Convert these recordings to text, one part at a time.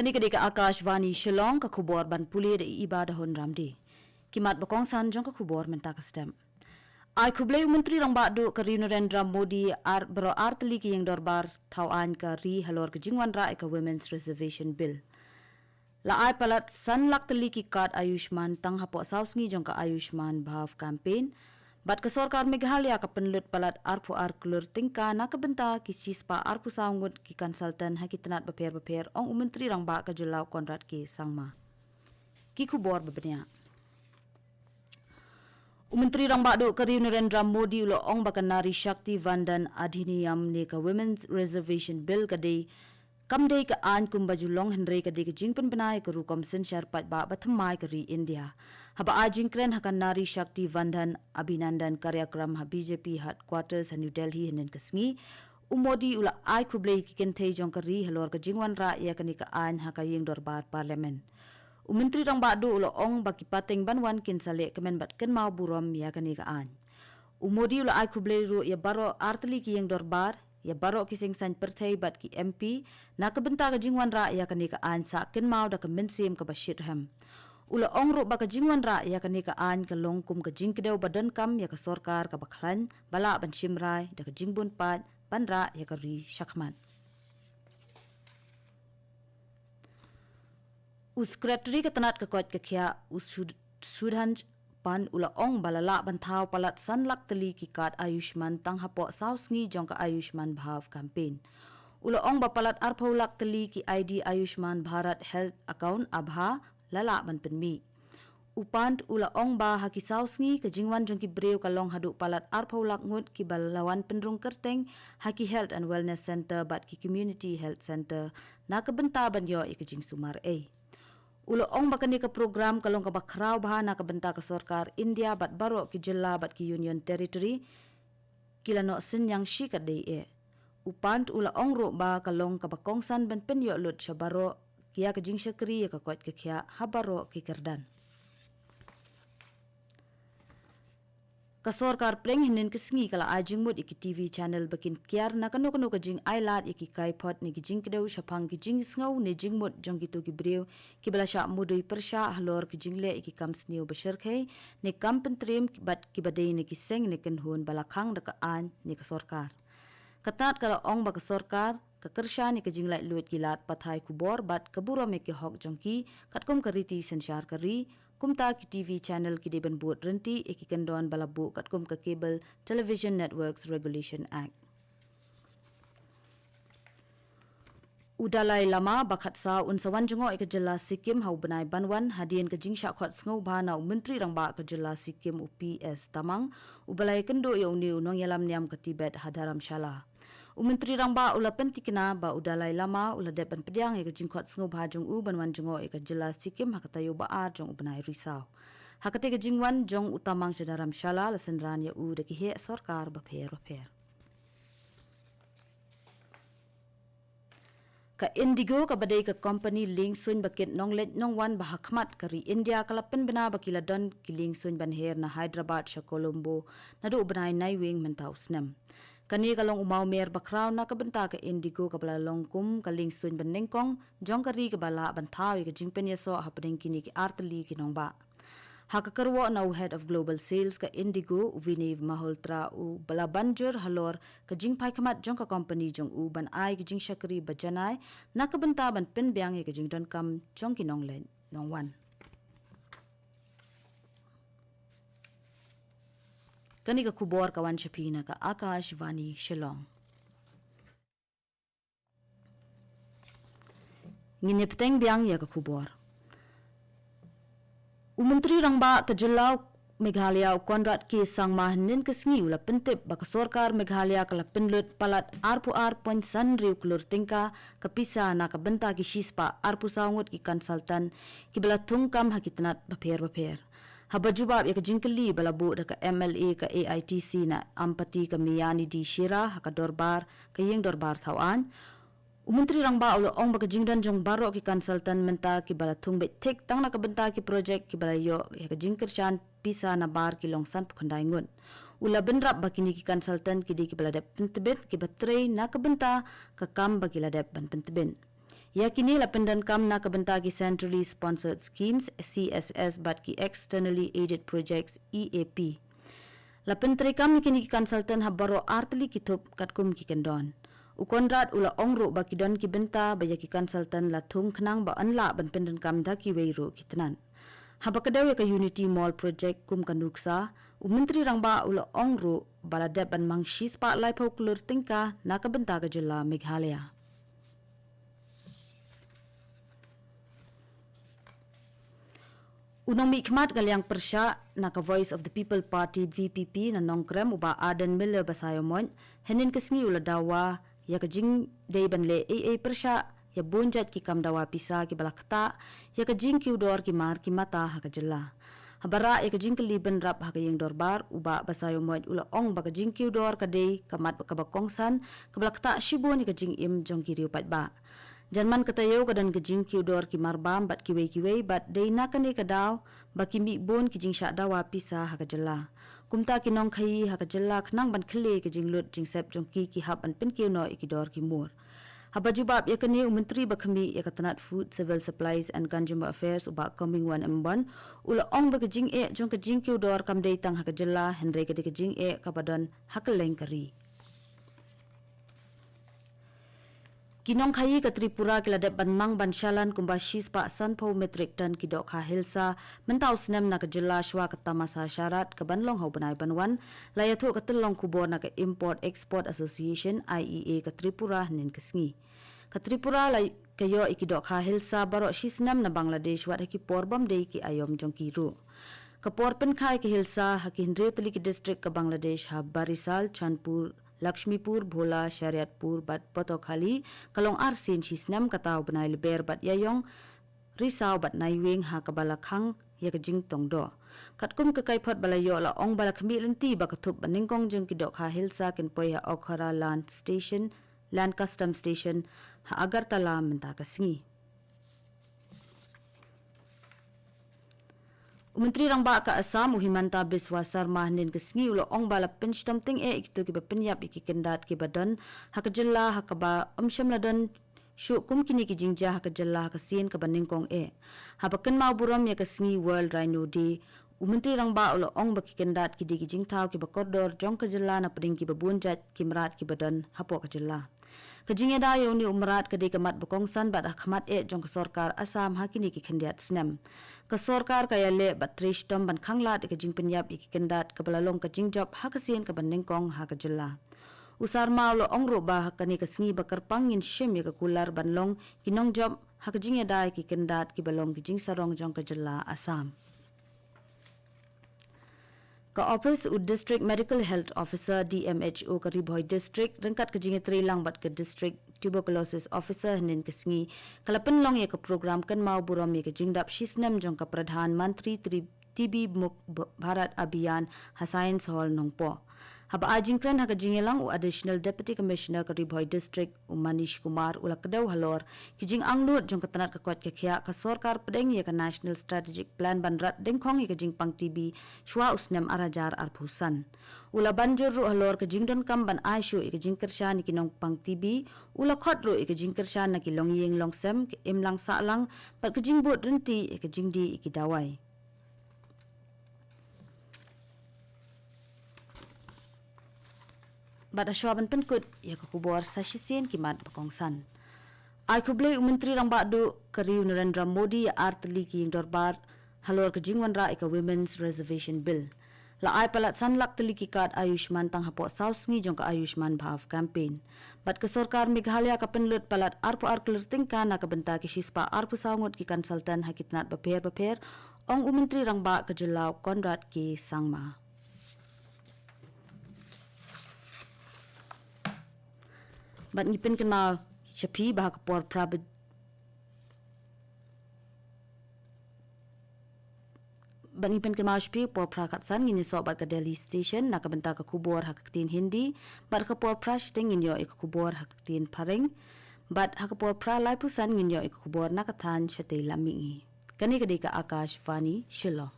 Kani ka Akashvani Shillong ka khubor ban puli de ibadah hon ramdi. Kimat bakong san jong ka khubor menta ka stem. Ai khublei menteri rang badu ka Narendra Modi bro artli ki yang dorbar thawan ka ri halor ka jingwan ra ka Women's Reservation Bill. La ai palat san lak tli ki card Ayushman tang hapo sausngi jong ka Ayushman Bhav campaign. Bat ka sorkar Meghalaya ka penlut palat arpu klur tingka na kabenta ki sispa arpu saungut ki konsultan hakitanat beper ong menteri rang ba ka julau Konrad ki sangma. Ki khubor babenya. Menteri rang ba do ka Narendra Modi ulo ong ba Nari Shakti Vandan Adhiniyam ne ka Women's Reservation Bill ka de kamdei ka an kumba julong henry ka de ka jingpen banai ka rukom sen sharpat ba bathamai ka ri India. Haba ajing kren hakan Nari Shakti Vandhan Abhinandan Karyakram ha BJP headquarters ha New Delhi henen kasngi umodi ula ai khublei ki kentei jong ka ri halor ka jingwan ra ya kani ka an ha ka yeng dorbar parliament. Menteri rang ba do ulo ong baki pateng banwan kin sale kemen bat ken mau burom ya kani ka an. Umodi ula ai khublei ru ya baro artli ki yeng dorbar ya baro kising san perthai bat ki MP na kabenta ka jingwan ra ya kani ka an sa ken mau da ka mensim ka bashit ham. Ula ong ro ba ka jingwan ra ya kani ka an ka longkum ka jingkideu badan kam ya ka sorkar ka bakhlan bala ban shimrai da ka jingbun pat banra ya ka ri shakman. Sekretari ketanat kekot kekya Sudhanj pan ula ong balala bantau palat sanlak teli kikat Ayushman tang hapo sausngi jong ka Ayushman Bhav campaign. Ula ong bapalat arpaulak teli ki ID Ayushman Bharat Health Account abha lala ban penmi. Upant ula ong ba haki sausngi ke jingwan jong ki breu kalong hadu palat arpaulak ngut ki balawan pendrung kerteng haki Health and Wellness Center bat ki Community Health Center na kebenta ban yo ikejing sumar Ulo ong bakani ka program kalong ka bakraw bahana ka benta ka sorkar India bat baro ki jilla bat ki Union Territory kilano sinyang shi ka dei Upant ula ong ro ba kalong ka bakongsan ban penyo lut sya baro kiya ka jing syakri ya ka kwat ka kya habaro ki kerdan. Kasorkar pleng hinin kesngi kala ajing mut iki TV channel bakin kiar na kanu ka jing ailat iki kaipot ni ki jing kedau syapang ki jing sngaw ni jing mut jong gitu ki breu ki bala sya mudui persya halor ki jing le iki kam sniu besyarkhai ni kam pentrim bat ki badai ni ki seng ni ken hun balakhang da ka an ni kasorkar. Katat kala ong ba kasorkar ka kersya ni ka jing lai lut gilat pathai kubor bat kaburo me ki hok jong ki katkum kariti sensyar kari kumta ki TV channel ki deben buat renti eki kendon balabu katkum ka Cable Television Networks Regulation Act. Udalai lama bakat sa unsawan jongo eka jela Sikkim hau benai banwan hadian ke jingsha khot sngau bana menteri rang ba ke jela Sikkim UPS Tamang ubalai kendo ya uni unong yalam niam ke Tibet hadaram shala. Menteri rang ba ula pentikina ba udalai lama ula depan pediang eka jingkhot sngau ba jong u banwan jongo eka jela Sikkim hakatayo ba a jong benai risau. Hakate ke jingwan jong utamang hadaram shala lasenran ya u de ki he sorkar ba pher. Ka Indigo ka badai ka company link sun bakit nonglet nongwan bahakmat kari India kalapen bina bakila don kiling sun banher na Hyderabad sya Colombo na do benai naiwing mentau snam. Kani kalong umau mer bakraw na kabenta ka Indigo ka bala longkum ka link sun banengkong jong kari ka bala bantau ka jingpen yaso hapadeng kini ki arteli kinong ba. Hakakarwo na head of global sales ka Indigo Vinev Malhotra u bala banjur halor ka jingpai kamat jong ka company jong u ban ai ka jing syakri bajanai na kabenta ban penbyang ka jing don kam jong kinong len nongwan. Kani ka kubor kawan syapina ka Akashvani Shillong. Ngine peteng biang ya ka kubor. Menteri rang ba ke jelau Meghalaya Konrad ki sangma nin kesngi ula pentip ba sorkar Meghalaya kala penlut palat arpu point san riu klur tingka kapisa na ka benta ki shispa arpu saungut ki konsultan ki bela tungkam hakitanat baper. Haba jubab ya ka jingkeli bala bu da ka MLA ka AITC na ampati ka Miyani di Shira haka dorbar ka yeng dorbar thawan. Menteri rang ba ulo ong baka jingdan jong baro ki konsultan menta ki bala tung bet tek tang na kabenta ki project ki bala yo ya ka jingkershan pisa na bar ki longsan pukandai ngun. Ula benrap bakini ki konsultan ki di ki bala dep pentebet ki batrei na kabenta ka kam bagi ladep ban pentebin. Yakini lapendan kam na kabenta ki centrally sponsored schemes CSS but ki externally aided projects EAP. Lapentri kam kini ki consultant habaro artli kitop katkum ki kendon. Ukondrat ula ongro baki don ki benta baya ki consultant la thung khnang ba anla ban pendan kam da ki weiro kitnan. Habakadaw ka Unity Mall project kum kanuksa Menteri Rangba ula ongro baladep ban mangshis pa lai phoklur tingka nakabenta ka jilla Meghalaya. Unang mikmat galyang persya naka Voice of the People Party VPP na nongkrem uba Aden Miller Basayomon henin kesngi ula dawa ya kajing day banle AA persya ya bonjat ki kam dawa pisa ki balakta ya kajing ki udor ki mar ki mata ha kajilla. Habara ya kajing ke liban rap ha kayeng dorbar uba Basayomon ula ong ba kajing ki udor kadai kamat kabakongsan kabalakta shibon ni kajing im jong ki riupat ba. Janman katayo kadan kajing kiudor ki marbam bat kiwei bat day nakane kadaw baki mi bon kijing sya dawa pisa hakajalla. Kumta kinong khayi hakajalla khnang ban khile kajing lut jing sep jongki ki hab an pen kiuno ikidor ki mur. Habajubab yakane Menteri Bakhami Yakatanat Food Civil Supplies and Consumer Affairs uba coming one M1 ula ong ba kajing jong kajing kiudor kam day tang hakajalla henre kadi kajing kabadon hakaleng kari. Kinong khayi ka Tripura kiladep banmang bansyalan kumbashis pa sanpo metric ton kidok ha hilsa mentau snem na kajilla shwa katamasa syarat ka banlong hau banai banwan layatho ka telong kubor na ka Import Export Association IEA ka Tripura nin kesngi. Ka Tripura lay kayo ikidok ha hilsa baro shisnam na Bangladesh wat haki porbam day ki ayom jong kiru. Kapor pen khai ki hilsa haki hinre tali ki district ka Bangladesh ha Barisal, Chandpur, Lakshmipur, Bhola, Shariatpur, bat Potokhali, kalong arsin shisnam kataw banay liber bat yayong risaw bat naiwing ha kabalakhang yakajing tongdo. Katkum kakaipot balayo la ong balakhmi lenti bakatup baningkong jeng kidok ha hilsa kinpoy ha Okhara Land Custom Station ha Agartala mentakasngi. Menteri Rangba ka Assam Himanta Biswa Sarma nin kesngi ulo ong bala penstom ting iktu ki bepenyap iki kendat ki badan hakajalla hakaba amsham ladan shu kum kini ki jingja hakajalla hakasin ka baningkong habakan mau buram ya kesngi World Rhino Day Menteri Rangba ulo ong baki kendat ki digi jingtaw ki bakordor jong kajalla na peding ki babunjat ki merat ki badan hapo kajalla. Kajingnya dayo ni umrat kadi kamat bukongsan bat akamat jong kesorkar Assam hakini ki kendiat snem. Kesorkar kaya le bat trish tom ban khanglat kajing penyap iki kendat kabalalong kajing job hakasin ka banengkong hakajalla. Usar maulo ongro ba hakani kasngi bakar pangin shim ya kakular banlong kinong job hakajingnya dai ki kendat ki balong kijing sarong jong kajalla Assam. Ka Office u District Medical Health Officer DMHO ka Ribhoy District rengkat kajinge trilang bat ka District Tuberculosis Officer hanin kesngi kalapen long ya ka program kan mau buram ya kajing dap shisnam jong ka Pradhan Mantri TB Muk Bharat Abhiyan ha Science Hall nongpo. Haba ajingkran ha kajinge lang u Additional Deputy Commissioner ka Ribhoy District u Manish Kumar ula kadaw halor kijing anglut jong katanat ka kwat ka khya ka sorkar pedeng ya ka National Strategic Plan banrat dengkhong ya kajing pang TB shwa usnem arajar arphusan. Ula banjur ru halor kajing don kam ban aishu ya kajing kershan ni kinong pang TB ula khot ru ya kajing kershan na ki long yeng long sem ki im lang sa lang pat kajing bot renti ya kajing di ikidawai. Bada syaban penkut ya kukubor sa shisien kimat bakongsan. Ay kublay Menteri Rangba do kariu Narendra Modi ya artli ki dorbar halor kajingwan ra ika Women's Reservation Bill. La ay palat sanlak tali ki kad Ayushman tang hapo sausngi jong ka Ayushman Bhav campaign. Bat ke sorkar Meghalaya ka penlut palat arpu arkler tingka na kabenta ki shispa arpu saungot ki konsultan hakitnat baper ong Menteri Rangba ka Jelaw Conrad ki Sangma. Bat ngipin kenal Shapi bahak por prabit Bat ngipin kenal Shapi por prakatsan ngini so bat ka Delhi Station na kabenta ka kubor hakaktin Hindi bat ka por prashting nginyo ik kubor hakaktin Paring bat hakapor pra lai pusan nginyo ik kubor nakathan shatay lamingi. Kani kadi ka Akashvani Shillong.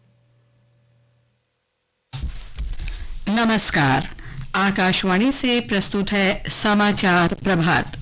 नमस्कार, आकाशवाणी से प्रस्तुत है समाचार प्रभात।